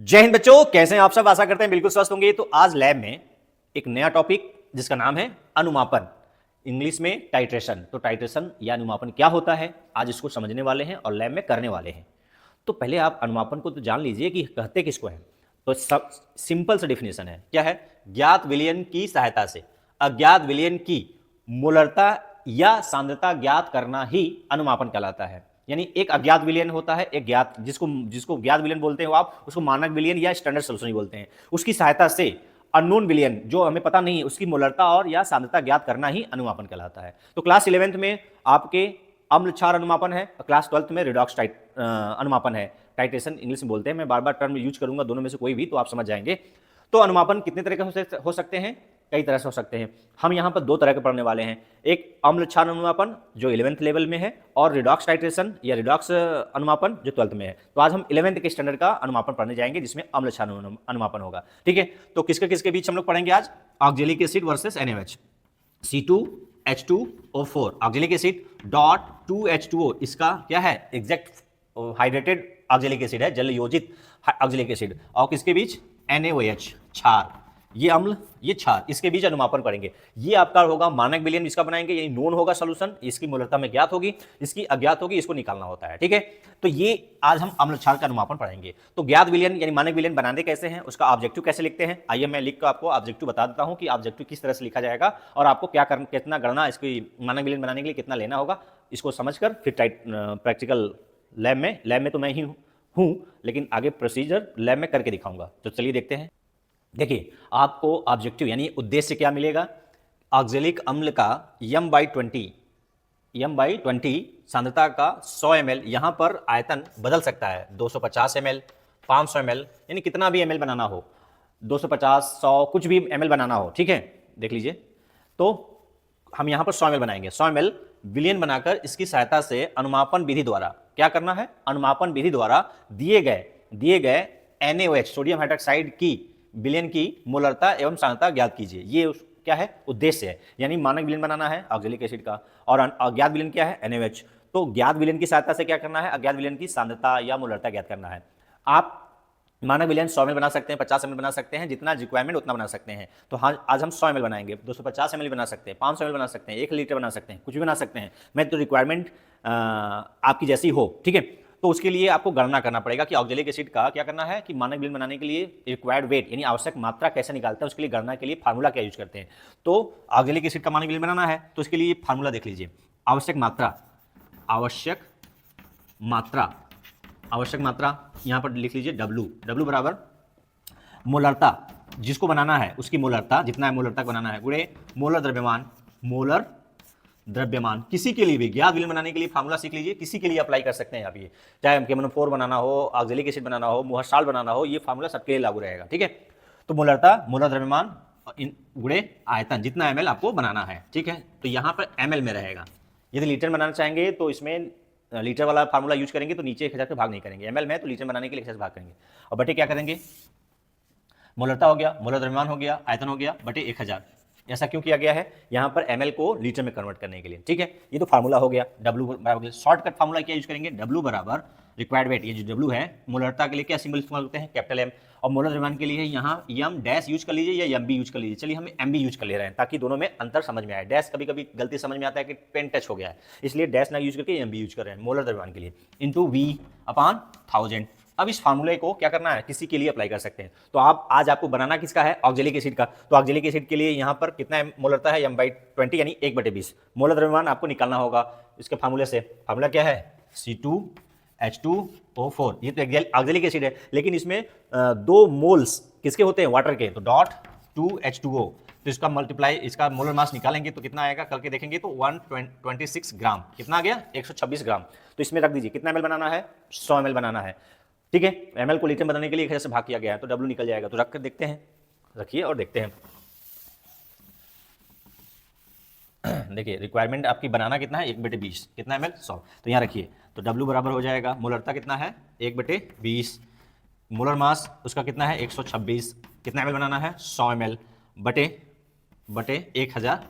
जय हिंद बच्चों, कैसे हैं आप सब। आशा करते हैं बिल्कुल स्वस्थ होंगे। तो आज लैब में एक नया टॉपिक जिसका नाम है अनुमापन, इंग्लिश में टाइट्रेशन। तो टाइट्रेशन या अनुमापन क्या होता है, आज इसको समझने वाले हैं और लैब में करने वाले हैं। तो पहले आप अनुमापन को तो जान लीजिए कि कहते किसको है। तो सब सिंपल सा डिफिनेशन है, क्या है? ज्ञात विलयन की सहायता से अज्ञात विलयन की मोलरता या सांद्रता ज्ञात करना ही अनुमापन कहलाता है। यानी एक अज्ञात विलयन होता है, एक ज्ञात, जिसको जिसको ज्ञात विलयन बोलते हो आप, उसको मानक विलयन या स्टैंडर्ड सॉल्यूशन ही बोलते हैं। उसकी सहायता से अननोन विलयन, जो हमें पता नहीं है, उसकी मोलरता और या सांद्रता ज्ञात करना ही अनुमापन कहलाता है। तो क्लास 11th में आपके अम्ल क्षार अनुमापन है और क्लास 12th में रिडॉक्स अनुमापन है। टाइट्रेशन इंग्लिश में बोलते हैं, मैं बार बार टर्म यूज करूंगा, दोनों में से कोई भी तो आप समझ जाएंगे। तो अनुमापन कितने तरह के हो सकते हैं? कई तरह से हो सकते हैं। हम यहाँ पर दो तरह के पढ़ने वाले हैं, एक अम्ल क्षार अनुमापन जो 11th लेवल में है, और रिडॉक्स टाइट्रेशन या रिडॉक्स अनुमापन जो 12th में है। तो आज हम 11th के स्टैंडर्ड का अनुमापन पढ़ने जाएंगे जिसमें अम्ल क्षार अनुमापन होगा। ठीक है, तो किसके बीच हम लोग पढ़ेंगे आज? Oxalic acid versus NaOH, C2H2O4 oxalic acid dot 2H2O, इसका क्या है? एग्जैक्ट हाइड्रेटेड ऑक्जेलिक एसिड है, जल योजित ऑक्जेलिक एसिड। और किसके बीच? NaOH क्षार, ये अम्ल ये क्षार, इसके बीच अनुमापन करेंगे। ये आपका होगा मानक विलयन जिसका बनाएंगे, ये नोन होगा सॉल्यूशन, इसकी मोलरता में ज्ञात होगी, इसकी अज्ञात होगी, इसको निकालना होता है। ठीक है, तो ये आज हम अम्ल क्षार का अनुमापन पढ़ेंगे। तो ज्ञात विलयन यानी मानक विलयन बनाने कैसे हैं, उसका ऑब्जेक्टिव कैसे लिखते हैं, आइए मैं लिख कर आपको ऑब्जेक्टिव बता देता हूं कि ऑब्जेक्टिव किस तरह से लिखा जाएगा और आपको क्या करना, कितना गणना इसकी मानक विलयन बनाने के लिए कितना लेना होगा, इसको समझकर फिर प्रैक्टिकल लैब में तो मैं ही हूं, लेकिन आगे प्रोसीजर लैब में करके दिखाऊंगा। तो चलिए देखते हैं। देखिए, आपको ऑब्जेक्टिव यानी उद्देश्य क्या मिलेगा? ऑक्जेलिक अम्ल का m/20 सांद्रता का 100 ml, यहां पर आयतन बदल सकता है, 250 ml, 500 ml, यानी कितना भी ml बनाना हो, 250, 100, कुछ भी ml बनाना हो। ठीक है, देख लीजिए। तो हम यहां पर 100 ml बनाएंगे। 100 ml विलयन बनाकर इसकी सहायता से अनुमापन विधि द्वारा क्या करना है? अनुमापन विधि द्वारा दिए गए NaOH सोडियम हाइड्रोक्साइड की विलयन की मोलरता एवं सांद्रता ज्ञात कीजिए। ये क्या है? उद्देश्य है। यानी मानक विलयन बनाना है ऑक्जेलिक एसिड का, और अज्ञात विलयन क्या है? NaOH। तो ज्ञात विलयन की सहायता से क्या करना है? अज्ञात विलयन की सांद्रता या मोलरता ज्ञात करना है। आप मानक विलयन 100 ml बना सकते हैं, 50 ml बना सकते हैं, जितना रिक्वायरमेंट उतना बना सकते हैं। तो हाँ, आज हम 100 ml बनाएंगे, 250 ml बना सकते हैं, 500 ml बना सकते हैं, 1 लीटर बना सकते हैं, कुछ भी बना सकते हैं। मैं तो रिक्वायरमेंट आपकी जैसी हो। ठीक है, तो उसके लिए आपको गणना करना पड़ेगा कि ऑक्जेलिक एसिड का क्या करना है कि मानक विलयन बनाने के लिए रिक्वायर्ड वेट यानी आवश्यक मात्रा कैसे निकालते हैं, उसके लिए गणना के लिए फार्मूला क्या यूज करते हैं। तो ऑक्जेलिक एसिड का मानक विलयन बनाना है तो उसके लिए फार्मूला देख लीजिए। आवश्यक मात्रा यहां पर लिख लीजिए W बराबर मोलरता, जिसको बनाना है उसकी मोलरता, जितना है मोलरता बनाना है, गुणे मोलर द्रव्यमान। किसी के लिए भी ज्ञात विलयन बनाने के लिए फार्मूला सीख लीजिए, किसी के लिए अप्लाई कर सकते हैं आप। ये चाहे MK-4 बनाना हो, ऑक्जेलिक एसिड बनाना हो, मुहर बनाना हो, ये फार्मूला सबके लिए लागू रहेगा। ठीक है, तो मोलर द्रव्यमान गुणे आयतन, जितना ml आपको बनाना है। ठीक है, तो यहां पर ml में रहेगा। यदि लीटर बनाना चाहेंगे तो इसमें लीटर वाला फार्मूला यूज करेंगे, तो नीचे 1000 पे भाग नहीं करेंगे, ml में तो लीटर बनाने के लिए 1000 भाग करेंगे। और बटे क्या करेंगे? मोलरता हो गया, मोलर द्रव्यमान हो गया, आयतन हो गया, बटे 1000। ऐसा क्यों किया गया है? यहां पर ml को लीटर में कन्वर्ट करने के लिए। ठीक है, ये तो फार्मूला हो गया। W बराबर शॉर्टकट फार्मूला क्या यूज करेंगे? W बराबर रिक्वायर्ड वेट, ये जो W है मोलरता के लिए क्या सिंबल इस्तेमाल होते हैं? Capital M। और मोलर द्रव्यमान के लिए यहाँ M डैश यूज कर लीजिए या MB यूज कर लीजिए। चलिए हम MB यूज कर ले रहे हैं ताकि दोनों में अंतर समझ में आए। डैश कभी कभी गलती समझ में आता है कि पेन टच हो गया है, इसलिए डैश ना यूज करके MB यूज कर रहे हैं मोलर द्रव्यमान के लिए, इंटू V/1000। अब इस फार्मूले को क्या करना है? किसी के लिए अप्लाई कर सकते हैं। तो आप आज आपको बनाना किसका है? ऑक्जेलिक एसिड का। तो ऑक्जेलिक एसिड के लिए यहाँ पर कितना मोलरता है? M/20 यानी 1/20। मोलर द्रव्यमान आपको निकालना होगा इसके फार्मूले से। फार्मूला क्या है? C2H2O4। ये तो ऑक्जेलिक एसिड है, लेकिन इसमें 2 मोल्स किसके होते हैं? वाटर के। तो डॉट 2H2O, तो इसका मल्टीप्लाई, इसका मोलर मास निकालेंगे तो कितना आएगा? करके देखेंगे तो 126 ग्राम। कितना आ गया? 126 ग्राम। तो इसमें रख दीजिए, कितना ml बनाना है? 100 ml बनाना है। ठीक है, ml को लीटर बनाने के लिए 1000 से भाग किया गया है, तो W निकल जाएगा। तो रख कर देखते हैं, रखिए और देखते हैं। देखिए, रिक्वायरमेंट आपकी बनाना कितना है? 1/20। कितना ml? 100। तो यहाँ रखिए, तो W बराबर हो जाएगा, मोलरता कितना है? 1/20। मोलर मास उसका कितना है? 126। कितना ml बनाना है? 100 ml बटे 1000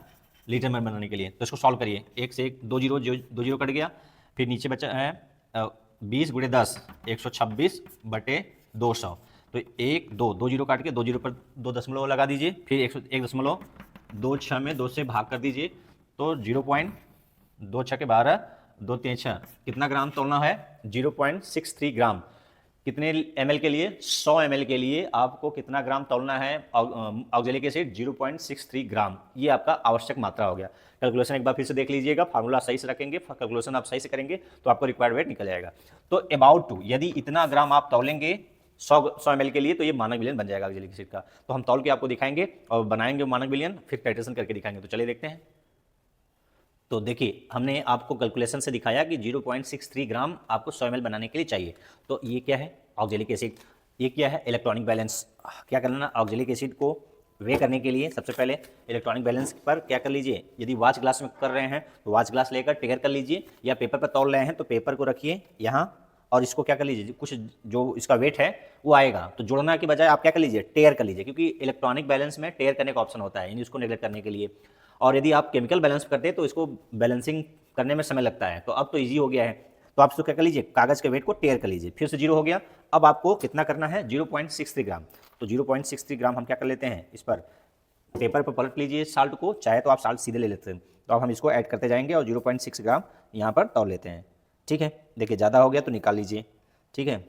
लीटर में बनाने के लिए। तो इसको सॉल्व करिए, 1 से 1 2 जीरो कट गया, फिर नीचे बचा है 20 × 10 126 बटे 200। तो 1 2 जीरो काट के 2 जीरो पर 2 दशमलव लगा दीजिए, फिर 1.26 में 2 से भाग कर दीजिए, तो 0.2 छः के 12, 2 3 6, कितना ग्राम तोलना है? 0.63 ग्राम। कितने ml के लिए? 100 ml के लिए आपको कितना ग्राम तोलना है ऑक्जेलिक एसिड? 0.63 ग्राम। ये आपका आवश्यक मात्रा हो गया। कैलकुलेशन एक बार फिर से देख लीजिएगा, फार्मूला सही से रखेंगे, कैलकुलेशन आप सही से करेंगे तो आपको रिक्वायर्ड वेट निकल जाएगा। तो अबाउट टू, यदि इतना ग्राम आप तौलेंगे 100 ml के लिए, तो ये मानक विलयन बन जाएगा ऑक्जेलिक एसिड का। तो हम तौल के आपको दिखाएंगे और बनाएंगे मानक विलयन, फिर टाइट्रेशन करके दिखाएंगे। तो चलिए देखते हैं। तो देखिए, हमने आपको कैलकुलेशन से दिखाया कि 0.63 ग्राम आपको 100 ml बनाने के लिए चाहिए। तो ये क्या है? Oxalic acid. ये क्या है? Electronic balance. क्या करना? ऑक्जेलिक एसिड को वे करने के लिए सबसे पहले इलेक्ट्रॉनिक बैलेंस पर क्या कर लीजिए, यदि वॉच ग्लास में कर रहे हैं तो वॉच ग्लास लेकर टेयर कर लीजिए, या पेपर पर तौल रहे हैं तो पेपर को रखिए यहाँ, और इसको क्या कर लीजिए, कुछ जो इसका वेट है वो आएगा, तो जोड़ना के बजाय आप क्या कर लीजिए, टेयर कर लीजिए, क्योंकि इलेक्ट्रॉनिक बैलेंस में टेयर करने का ऑप्शन होता है, यानी उसको नेगलेक्ट करने के लिए। और यदि आप केमिकल बैलेंस करते हैं तो इसको बैलेंसिंग करने में समय लगता है, तो अब तो ईजी हो गया है। तो आप इसको क्या कर लीजिए, कागज़ के वेट को टेयर कर लीजिए, फिर से 0 हो गया। अब आपको कितना करना है? 0.63 ग्राम। तो 0.63 ग्राम हम क्या कर लेते हैं, इस पर पेपर पर पलट लीजिए साल्ट को, चाहे तो आप साल्ट सीधे ले लेते हैं। तो अब हम इसको ऐड करते जाएंगे और 0.6 ग्राम यहाँ पर तौल लेते हैं। ठीक है, देखिए ज़्यादा हो गया तो निकाल लीजिए। ठीक है,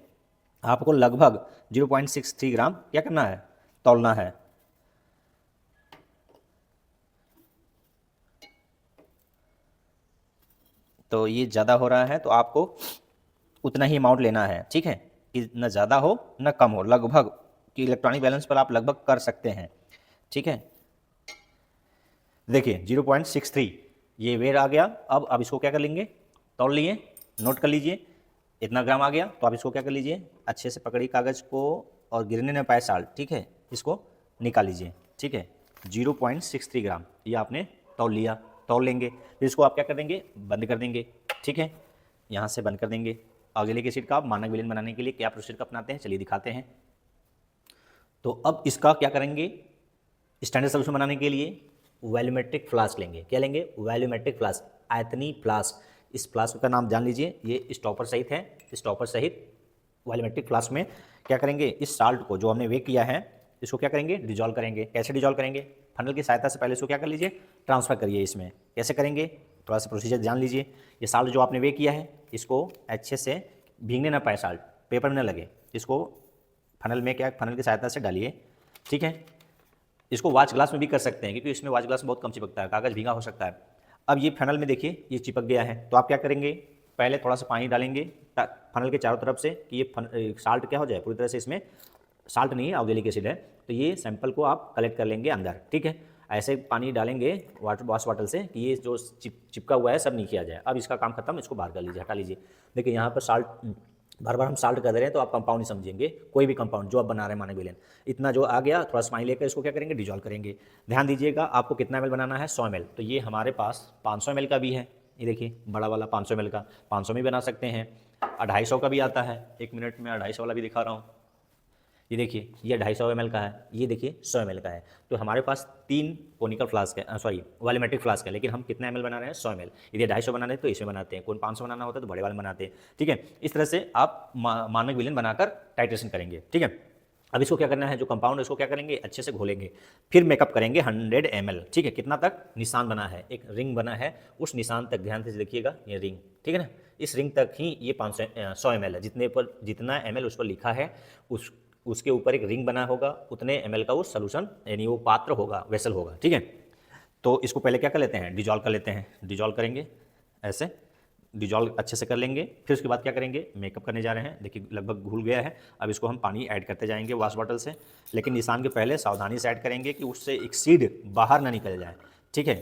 आपको लगभग 0.63 ग्राम क्या करना है, तौलना है। तो ये ज़्यादा हो रहा है तो आपको उतना ही अमाउंट लेना है। ठीक है, कि न ज़्यादा हो न कम हो, लगभग, कि इलेक्ट्रॉनिक बैलेंस पर आप लगभग कर सकते हैं। ठीक है, देखिए 0.63 ये वेट आ गया। अब इसको क्या कर लेंगे, तौल लिए, नोट कर लीजिए, इतना ग्राम आ गया। तो आप इसको क्या कर लीजिए, अच्छे से पकड़िए कागज़ को और गिरने न पाए साल्ट। ठीक है, इसको निकाल लीजिए। ठीक है, 0.63 ग्राम ये आपने तौल लिया, तौल लेंगे, फिर इसको आप क्या कर देंगे, बंद कर देंगे। ठीक है, यहाँ से बंद कर देंगे। ऑक्जेलिक एसिड का आप मानक विलयन बनाने के लिए क्या प्रोसीजर अपनाते हैं, चलिए दिखाते हैं। तो अब इसका क्या करेंगे, स्टैंडर्ड सोल्यूशन बनाने के लिए वॉल्यूमेट्रिक फ्लास्क लेंगे। क्या लेंगे? वॉल्यूमेट्रिक फ्लास्क, आयतनी फ्लास्क। इस फ्लास्क का नाम जान लीजिए, ये स्टॉपर सहित है। स्टॉपर सहित वॉल्यूमेट्रिक फ्लास्क में क्या करेंगे, इस साल्ट को जो हमने वे किया है इसको क्या करेंगे, डिजॉल्व करेंगे। कैसे डिजॉल्व करेंगे? फनल की सहायता से पहले इसको क्या कर लीजिए, ट्रांसफर करिए इसमें। कैसे करेंगे, थोड़ा सा प्रोसीजर जान लीजिए। ये साल्ट जो आपने वे किया है इसको अच्छे से भीगने ना पाए, साल्ट पेपर में न लगे, इसको फनल में क्या, फनल की सहायता से डालिए। ठीक है, इसको वॉच ग्लास में भी कर सकते हैं, क्योंकि इसमें वॉच ग्लास में बहुत कम चिपकता है, कागज़ भीगा हो सकता है। अब ये फनल में देखिए ये चिपक गया है, तो आप क्या करेंगे, पहले थोड़ा सा पानी डालेंगे फनल के चारों तरफ से, कि ये साल्ट क्या हो जाए पूरी तरह से, इसमें साल्ट नहीं है ऑक्जेलिक एसिड है, तो ये सैंपल को आप कलेक्ट कर लेंगे अंदर। ठीक है, ऐसे पानी डालेंगे वॉश बॉटल से कि ये जो चिपका हुआ है सब नीचे आ जाए। अब इसका काम खत्म, इसको बाहर कर लीजिए, हटा लीजिए। देखिए यहाँ पर साल्ट, बार बार हम साल्ट कर दे रहे हैं तो आप कंपाउंड ही समझेंगे, कोई भी कंपाउंड जो आप बना रहे हैं मानक विलयन। इतना जो आ गया, थोड़ा सा पानी लेकर इसको क्या करेंगे, डिजॉल्व करेंगे। ध्यान दीजिएगा, आपको कितना ml बनाना है, 100 ml। तो ये हमारे पास 500 ml का भी है, ये देखिए बड़ा वाला 500 ml का, 500 में बना सकते हैं। 250 का भी आता है, 1 मिनट में 250 वाला भी दिखा रहा हूँ। ये देखिए ये 250 ml का है, ये देखिए 100 ml का है। तो हमारे पास 3 कोनिकल फ्लास्क है, सॉरी वॉल्यूमेट्रिक फ्लास्क है, लेकिन हम कितना ml बना रहे हैं, 100 ml। यदि 250 बनाना है तो इसमें बनाते हैं, कौन 500 बनाना होता है तो बड़े वाले बनाते हैं। ठीक है, इस तरह से आप मानक विलयन बनाकर टाइट्रेशन करेंगे। ठीक है, अब इसको क्या करना है, जो कंपाउंड है इसको क्या करेंगे, अच्छे से घोलेंगे, फिर मेकअप करेंगे 100 ml। ठीक है, कितना तक, निशान बना है, एक रिंग बना है, उस निशान तक ध्यान से देखिएगा, ये रिंग, ठीक है ना, इस रिंग तक ही ये 100 ml है, जितना ml उस पर लिखा है उसके ऊपर एक रिंग बना होगा, उतने ml का वो सोल्यूशन यानी वो पात्र होगा, वेसल होगा। ठीक है, तो इसको पहले क्या कर लेते हैं, डिजॉल्व कर लेते हैं। डिजॉल्व करेंगे, ऐसे डिजॉल्व अच्छे से कर लेंगे, फिर उसके बाद क्या करेंगे, मेकअप करने जा रहे हैं। देखिए लगभग घुल गया है, अब इसको हम पानी ऐड करते जाएंगे वॉश बॉटल से, लेकिन निशान के पहले सावधानी से ऐड करेंगे कि उससे एक सीड बाहर ना निकल जाए। ठीक है,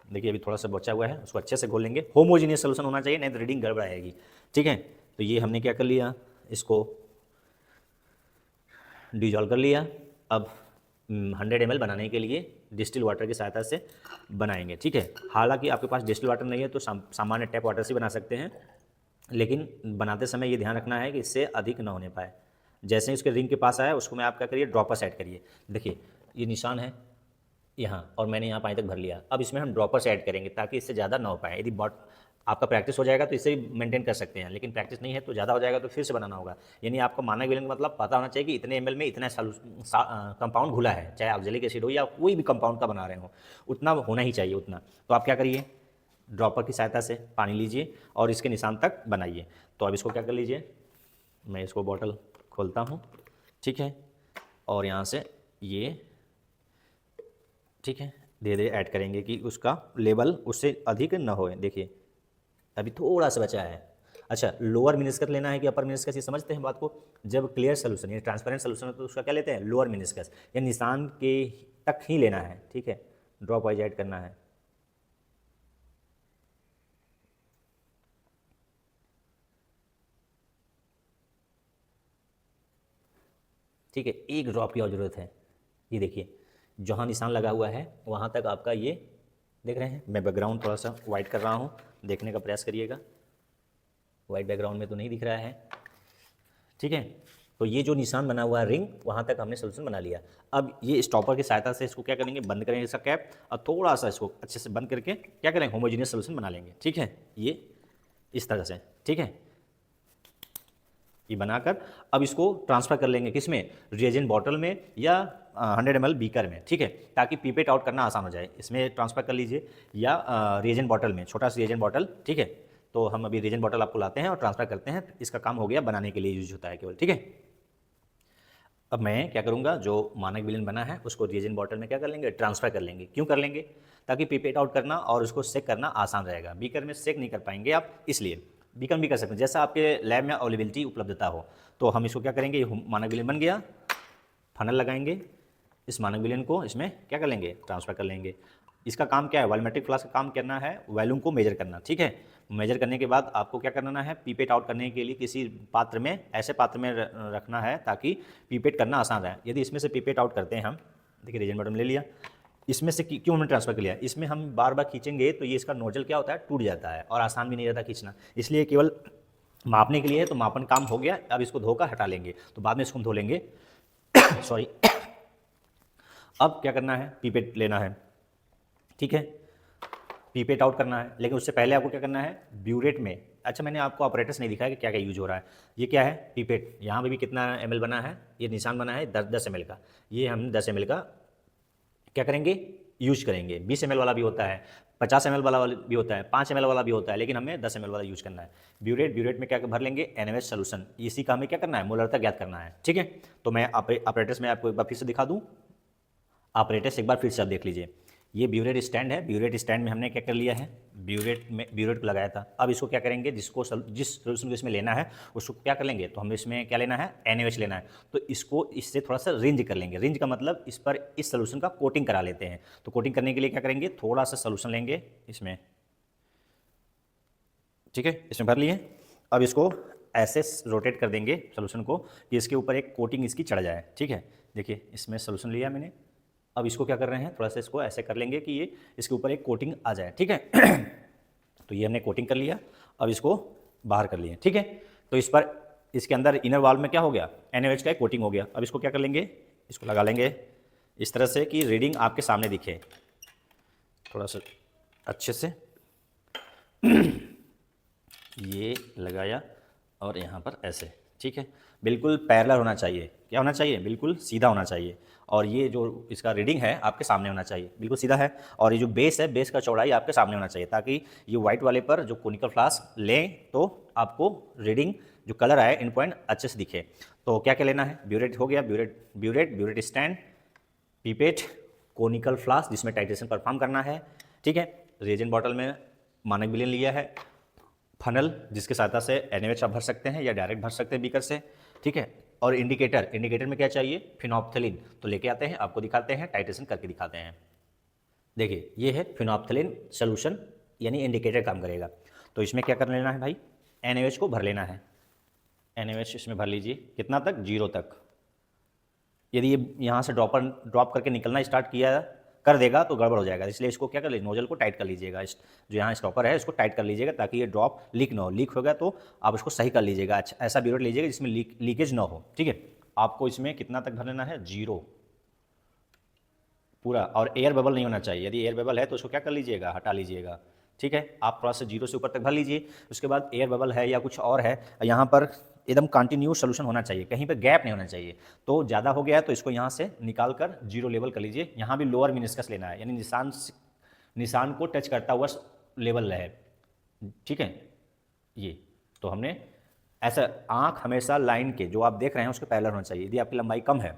देखिए अभी थोड़ा सा बचा हुआ है, उसको अच्छे से घोल लेंगे। होमोजीनियस सोल्यूशन होना चाहिए, नहीं तो रीडिंग गड़बड़ आएगी। ठीक है, तो ये हमने क्या कर लिया, इसको डिजॉल्व कर लिया। अब 100 ml बनाने के लिए डिस्टिल वाटर की सहायता से बनाएंगे। ठीक है, हालांकि आपके पास डिस्टिल वाटर नहीं है तो सामान्य टैप वाटर से बना सकते हैं, लेकिन बनाते समय ये ध्यान रखना है कि इससे अधिक ना होने पाए। जैसे ही उसके रिंग के पास आया उसको में आप क्या करिए, ड्रॉपर्स ऐड करिए। देखिए ये निशान है यहाँ, और मैंने यहाँ पानी तक भर लिया। अब इसमें हम ड्रॉपर्स ऐड करेंगे ताकि इससे ज़्यादा ना हो पाए। यदि आपका प्रैक्टिस हो जाएगा तो इसे भी मेंटेन कर सकते हैं, लेकिन प्रैक्टिस नहीं है तो ज़्यादा हो जाएगा तो फिर से बनाना होगा। यानी आपको मानक विलयन का मतलब पता होना चाहिए कि इतने ml में इतना कंपाउंड घुला है, चाहे ऑक्जेलिक एसिड हो या कोई भी कंपाउंड का बना रहे हो, उतना होना ही चाहिए उतना। तो आप क्या करिए, ड्रॉपर की सहायता से पानी लीजिए और इसके निशान तक बनाइए। तो अब इसको क्या कर लीजिए, मैं इसको बॉटल खोलता हूँ, ठीक है, और यहाँ से ये, ठीक है, धीरे धीरे ऐड करेंगे कि उसका लेवल उससे अधिक न होए। देखिए अभी थोड़ा सा बचा है। अच्छा, लोअर मिनिस्कस लेना है कि अपर मिनिस्कस, ये समझते हैं बात को। जब क्लियर सोल्यूशन या ट्रांसपेरेंट सोल्यूशन है तो उसका क्या लेते हैं, लोअर मिनिस्कस, या निशान के तक ही लेना है, ठीक है, ड्रॉप वाइज ऐड करना है। ठीक है, एक ड्रॉप की और ज़रूरत है। ये देखिए जहाँ निशान लगा हुआ है वहाँ तक आपका ये देख रहे हैं। मैं बैकग्राउंड थोड़ा सा वाइट कर रहा हूँ, देखने का प्रयास करिएगा। वाइट बैकग्राउंड में तो नहीं दिख रहा है, ठीक है। तो ये जो निशान बना हुआ है रिंग, वहाँ तक हमने सोल्यूशन बना लिया। अब ये स्टॉपर की सहायता से इसको क्या करेंगे, बंद करेंगे इसका कैप, और थोड़ा सा इसको अच्छे से बंद करके क्या करेंगे, होमोजीनियस सोल्यूशन बना लेंगे, ठीक है। ये इस तरह से, ठीक है, ये बनाकर अब इसको ट्रांसफ़र कर लेंगे किस में, रिएजेंट बॉटल में या 100 ml बीकर में, ठीक है, ताकि पीपेट आउट करना आसान हो जाए। इसमें ट्रांसफ़र कर लीजिए या रिएजेंट बॉटल में, छोटा सा रिएजेंट बॉटल, ठीक है। तो हम अभी रिएजेंट बॉटल आपको लाते हैं और ट्रांसफ़र करते हैं। इसका काम हो गया, बनाने के लिए यूज होता है केवल, ठीक है। अब मैं क्या करूँगा, जो मानक विलयन बना है उसको रिएजेंट बॉटल में क्या कर लेंगे, ट्रांसफ़र कर लेंगे। क्यों कर लेंगे, ताकि पीपेट आउट करना और उसको सेक करना आसान रहेगा। बीकर में सेक नहीं कर पाएंगे आप, इसलिए बीकर भी कर सकते हैं, जैसा आपके लैब में अवेलेबिलिटी उपलब्धता हो। तो हम इसको क्या करेंगे, ये मानक विलयन बन गया, फनल लगाएंगे, इस मानक विलयन को इसमें क्या कर लेंगे, ट्रांसफ़र कर लेंगे। इसका काम क्या है, वॉल्यूमेट्रिक फ्लास्क का काम करना है, वॉल्यूम को मेजर करना, ठीक है। मेजर करने के बाद आपको क्या करना है, पीपेट आउट करने के लिए किसी पात्र में, ऐसे पात्र में रखना है ताकि पीपेट करना आसान रहे। यदि इसमें से पीपेट आउट करते हैं हम, देखिए रिएजेंट बॉटल ले लिया, इसमें से क्यों हमने ट्रांसफ़र कर लिया, इसमें हम बार बार खींचेंगे तो ये इसका नोजल क्या होता है, टूट जाता है और आसान भी नहीं रहता खींचना। इसलिए केवल मापने के लिए है, तो मापन काम हो गया। अब इसको धोकर हटा लेंगे, तो बाद में इसको हम धो लेंगे सॉरी। अब क्या करना है, पीपेट लेना है, ठीक है, पीपेट आउट करना है, लेकिन उससे पहले आपको क्या करना है, ब्यूरेट में। अच्छा, मैंने आपको ऑपरेटर्स नहीं दिखाया कि क्या क्या यूज हो रहा है। ये क्या है, पीपेट, यहाँ पे भी कितना ml बना है, ये निशान बना है 10 ml का। ये हम 10 ml का क्या करेंगे, यूज करेंगे। 20 ml वाला भी होता है, 50 ml वाला भी होता है, 5 ml वाला भी होता है, लेकिन हमें 10 ml वाला यूज करना है। ब्यूरेट में क्या भर लेंगे, NaOH सोल्यूशन। इसी का हमें क्या करना है, मोलरता ज्ञात करना है, ठीक है। तो मैं ऑपरेटर्स में आपको एक बार फिर से दिखा दूँ, ऑपरेटर्स एक बार फिर से आप देख लीजिए। ये ब्यूरेट स्टैंड है, ब्यूरेट स्टैंड में हमने क्या कर लिया है, ब्यूरेट को लगाया था। अब इसको क्या करेंगे, जिस सोल्यूशन को इसमें लेना है उसको क्या कर लेंगे, तो हमें इसमें क्या लेना है, NaOH लेना है। तो इसको इससे थोड़ा सा रिंज कर लेंगे। रिंज का मतलब इस पर इस सोल्यूशन का कोटिंग करा लेते हैं। तो कोटिंग करने के लिए क्या करेंगे, थोड़ा सा सोल्यूशन लेंगे इसमें, ठीक है, इसमें भर लिए। अब इसको ऐसे रोटेट कर देंगे सोल्यूशन को कि इसके ऊपर एक कोटिंग इसकी चढ़ जाए, ठीक है। देखिए इसमें सोल्यूशन लिया मैंने, अब इसको क्या कर रहे हैं, थोड़ा सा इसको ऐसे कर लेंगे कि ये इसके ऊपर एक कोटिंग आ जाए, ठीक है। तो ये हमने कोटिंग कर लिया, अब इसको बाहर कर लिए, ठीक है। तो इस पर इसके अंदर इनर वॉल में क्या हो गया, NaOH का एक कोटिंग हो गया। अब इसको क्या कर लेंगे, इसको लगा लेंगे इस तरह से कि रीडिंग आपके सामने दिखे, थोड़ा सा अच्छे से ये लगाया और यहाँ पर ऐसे, ठीक है। बिल्कुल पैरेलल होना चाहिए, क्या होना चाहिए, बिल्कुल सीधा होना चाहिए। और ये जो इसका रीडिंग है आपके सामने होना चाहिए, बिल्कुल सीधा है। और ये जो बेस है, बेस का चौड़ाई आपके सामने होना चाहिए, ताकि ये वाइट वाले पर जो कोनिकल फ्लास्क लें तो आपको रीडिंग जो कलर आए इन पॉइंट अच्छे से दिखे। तो क्या क्या लेना है, ब्यूरेट हो गया, burette stand, pipette, conical flask जिसमें टाइट्रेशन परफॉर्म करना है, ठीक है। रिएजेंट बॉटल में मानक विलयन लिया है, फनल जिसके सहायता से NaOH आप भर सकते हैं या डायरेक्ट भर सकते हैं बीकर से, ठीक है। और इंडिकेटर में क्या चाहिए, फिनोप्थलीन। तो लेके आते हैं, आपको दिखाते हैं, टाइट्रेशन करके दिखाते हैं। देखिए ये है फिनोप्थलीन सोल्यूशन, यानी इंडिकेटर काम करेगा। तो इसमें क्या कर लेना है भाई, NaOH को भर लेना है। NaOH इसमें भर लीजिए, कितना तक, 0 तक। यदि ये यहाँ से ड्रॉप करके निकलना स्टार्ट किया कर देगा तो गड़बड़ हो जाएगा। इसलिए इसको क्या कर लीजिए, नोजल को टाइट कर लीजिएगा, इस जो यहाँ स्टॉपर है इसको टाइट कर लीजिएगा ताकि ये ड्रॉप लीक ना हो। लीक हो गया तो आप इसको सही कर लीजिएगा। अच्छा, ऐसा ब्यूरेट लीजिएगा जिसमें लीकेज ना हो, ठीक है। आपको इसमें कितना तक भर लेना है, 0 पूरा। और एयर बबल नहीं होना चाहिए, यदि एयर बबल है तो उसको क्या कर लीजिएगा, हटा लीजिएगा, ठीक है, आप थोड़ा सा 0 से ऊपर तक भर लीजिए। उसके बाद एयर बबल है या कुछ और है, यहाँ पर एकदम कंटिन्यूस सोल्यूशन होना चाहिए, कहीं पे गैप नहीं होना चाहिए। तो ज़्यादा हो गया है तो इसको यहाँ से निकाल कर 0 लेवल कर लीजिए। यहाँ भी लोअर मिनिस्कस लेना है, यानी निशान को टच करता हुआ लेवल रहे, ठीक है। ये तो हमने ऐसा, आँख हमेशा लाइन के जो आप देख रहे हैं उसके पैरेलल होना चाहिए। यदि आपकी लंबाई कम है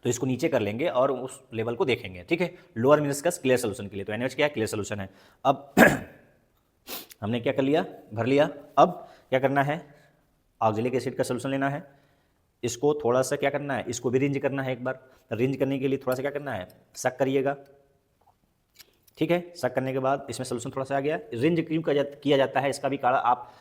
तो इसको नीचे कर लेंगे और उस लेवल को देखेंगे, ठीक है। लोअर मिनिस्कस क्लियर सोल्यूशन के लिए, तो NaOH क्या है, क्लियर सोल्यूशन है। अब हमने क्या कर लिया, भर लिया। अब क्या करना है, ऑक्जेलिक एसिड का सोल्यूशन लेना है। इसको थोड़ा सा क्या करना है, इसको भी रिंज करना है एक बार। रिंज करने के लिए थोड़ा सा क्या करना है, शक करिएगा, ठीक है। शक करने के बाद इसमें सोल्यूशन थोड़ा सा आ गया। रिंज क्यों किया जाता है, इसका भी कारण आप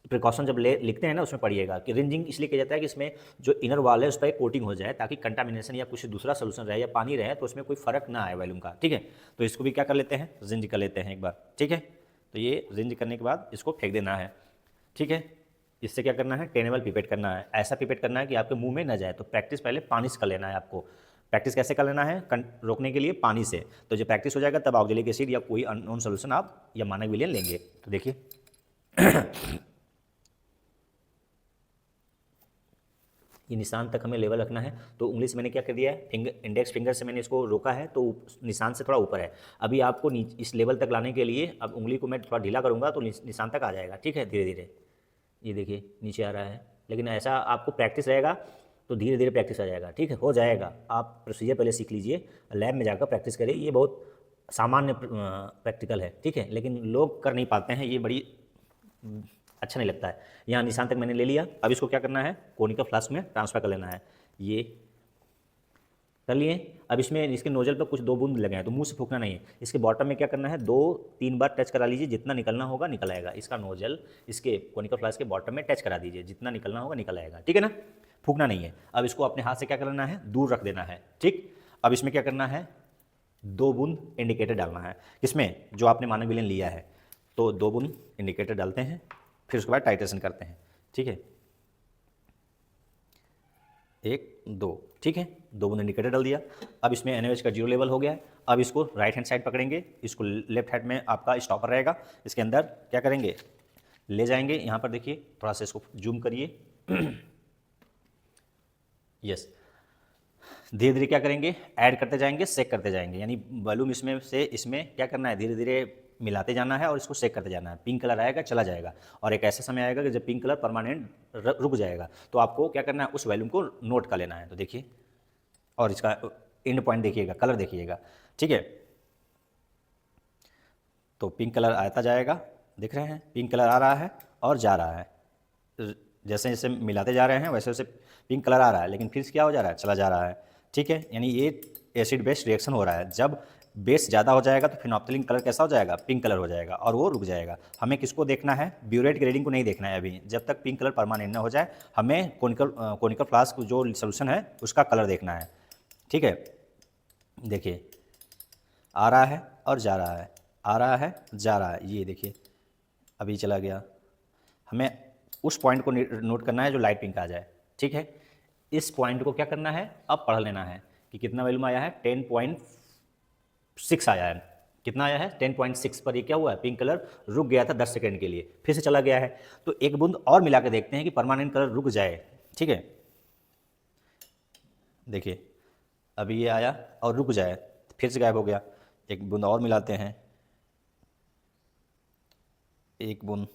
प्रिकॉशन जब लिखते हैं ना उसमें पढ़िएगा कि रिंजिंग इसलिए किया जाता है कि इसमें जो इनर वॉल है उस पर कोटिंग हो जाए, ताकि कंटामिनेशन या कुछ दूसरा सोल्यूशन रहे या पानी रहे तो उसमें कोई फर्क ना आए वॉल्यूम का, ठीक है। तो इसको भी क्या कर लेते हैं, रिंज कर लेते हैं एक बार, ठीक है। तो ये रिंज करने के बाद इसको फेंक देना है, ठीक है। इससे क्या करना है, टेनेबल पिपेट करना है। ऐसा पिपेट करना है कि आपके मुंह में न जाए। तो प्रैक्टिस पहले पानी से कर लेना है आपको। प्रैक्टिस कैसे कर लेना है, रोकने के लिए पानी से। तो जब प्रैक्टिस हो जाएगा तब ऑक्जेलिक एसिड या कोई अननोन सोल्यूशन आप या मानक विलयन लेंगे। तो देखिए ये निशान तक हमें लेवल रखना है। तो उंगली से मैंने क्या कर दिया है, इंडेक्स फिंगर से मैंने इसको रोका है, तो निशान से थोड़ा ऊपर है। अभी आपको इस लेवल तक लाने के लिए अब उंगली को मैं थोड़ा ढीला करूँगा तो निशान तक आ जाएगा, ठीक है। धीरे धीरे ये देखिए नीचे आ रहा है, लेकिन ऐसा आपको प्रैक्टिस रहेगा तो धीरे धीरे प्रैक्टिस आ जाएगा, ठीक है, हो जाएगा। आप प्रोसीजर पहले सीख लीजिए, लैब में जाकर प्रैक्टिस करिए। ये बहुत सामान्य प्रैक्टिकल है, ठीक है, लेकिन लोग कर नहीं पाते हैं, ये बड़ी अच्छा नहीं लगता है। यहाँ निशान तक मैंने ले लिया। अब इसको क्या करना है, कोनिकल फ्लास्क में ट्रांसफर कर लेना है। ये कर लिए। अब इसमें इसके नोजल पर कुछ 2 बूंद लगे हैं, तो मुंह से फूकना नहीं है। इसके बॉटम में क्या करना है, 2-3 बार टच करा लीजिए, जितना निकलना होगा निकल आएगा। इसका नोजल इसके कोनिकल फ्लास्क के बॉटम में टच करा दीजिए, जितना निकलना होगा निकल आएगा, ठीक है ना। फूकना नहीं है। अब इसको अपने हाथ से क्या करना है, दूर रख देना है, ठीक। अब इसमें क्या करना है, 2 बूंद इंडिकेटर डालना है, किसमें, जो आपने मानक विलयन लिया है। तो 2 बूंद इंडिकेटर डालते हैं, फिर उसके बाद टाइट्रेशन करते हैं, ठीक है। 1 2, ठीक है, 2 बूंद इंडिकेटर डाल दिया। अब इसमें NaOH का 0 लेवल हो गया है। अब इसको राइट हैंड साइड पकड़ेंगे, इसको लेफ्ट हैंड में आपका स्टॉपर रहेगा। इसके अंदर क्या करेंगे, ले जाएंगे। यहाँ पर देखिए, थोड़ा सा इसको जूम करिए यस। धीरे धीरे क्या करेंगे, ऐड करते जाएंगे, सेक करते जाएंगे, यानी वॉल्यूम इसमें से इसमें क्या करना है, धीरे धीरे मिलाते जाना है और इसको सेक करते जाना है। पिंक कलर आएगा, चला जाएगा, और एक ऐसा समय आएगा कि जब पिंक कलर परमानेंट रुक जाएगा, तो आपको क्या करना है, उस वॉल्यूम को नोट कर लेना है। तो देखिए, और इसका एंड पॉइंट देखिएगा, कलर देखिएगा, ठीक है। तो पिंक कलर आता जाएगा, दिख रहे हैं, पिंक कलर आ रहा है और जा रहा है। जैसे जैसे मिलाते जा रहे हैं वैसे वैसे पिंक कलर आ रहा है, लेकिन फिर क्या हो जा रहा है, चला जा रहा है, ठीक है। यानी ये एसिड बेस रिएक्शन हो रहा है। जब बेस ज़्यादा हो जाएगा तो फिनोप्थिलीन कलर कैसा हो जाएगा, पिंक कलर हो जाएगा, और वो रुक जाएगा। हमें किसको देखना है, ब्यूरेट की रीडिंग को नहीं देखना है अभी, जब तक पिंक कलर परमानेंट ना हो जाए। हमें कोनिकल फ्लास्क जो सोल्यूशन है उसका कलर देखना है, ठीक है। देखिए, आ रहा है और जा रहा है, आ रहा है जा रहा है, ये देखिए अभी चला गया। हमें उस पॉइंट को नोट करना है जो लाइट पिंक आ जाए, ठीक है। इस पॉइंट को क्या करना है, अब पढ़ लेना है कि कितना वैल्यूम आया है, 10.6 आया है। कितना आया है, 10.6 पर ये क्या हुआ है, पिंक कलर रुक गया था 10 सेकंड के लिए, फिर से चला गया है। तो एक बूंद और मिला के देखते हैं कि परमानेंट कलर रुक जाए, ठीक है। देखिए अभी ये आया और रुक जाए, फिर से गायब हो गया। एक बूंद और मिलाते हैं, एक बूंद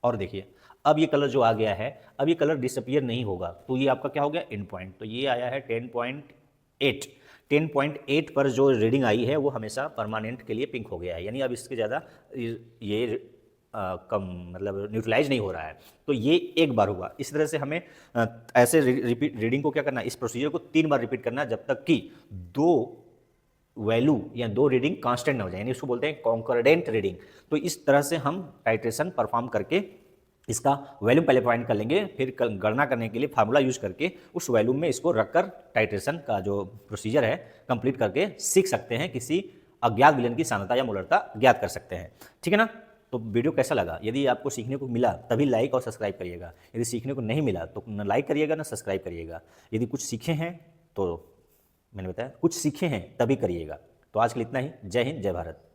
और देखिए, अब ये कलर जो आ गया है, अब ये कलर डिसअपियर नहीं होगा, तो ये आपका क्या हो गया, एंड पॉइंट। तो ये आया है 10.8। 10.8 पर जो रीडिंग आई है वो हमेशा परमानेंट के लिए पिंक हो गया है, यानी अब इसके ज़्यादा ये कम मतलब न्यूट्रलाइज नहीं हो रहा है। तो ये एक बार हुआ। इस तरह से हमें ऐसे रीडिंग को क्या करना है, इस प्रोसीजर को 3 बार रिपीट करना है, जब तक कि 2 वैल्यू या 2 रीडिंग कांस्टेंट ना हो जाए, यानी उसको बोलते हैं कॉन्कर्डेंट रीडिंग। तो इस तरह से हम टाइट्रेशन परफॉर्म करके इसका वैल्यूम पहले फाइंड कर लेंगे, फिर गणना करने के लिए फार्मूला यूज करके उस वैल्यूम में इसको रखकर टाइट्रेशन का जो प्रोसीजर है कंप्लीट करके सीख सकते हैं, किसी अज्ञात विलयन की सांद्रता या मोलरता ज्ञात कर सकते हैं, ठीक है ना। तो वीडियो कैसा लगा, यदि आपको सीखने को मिला तभी लाइक और सब्सक्राइब करिएगा, यदि सीखने को नहीं मिला तो न लाइक करिएगा ना सब्सक्राइब करिएगा। यदि कुछ सीखे हैं तो मैंने बताया कुछ सीखे हैं तभी करिएगा, तो आज के लिए इतना ही। जय हिंद, जय भारत।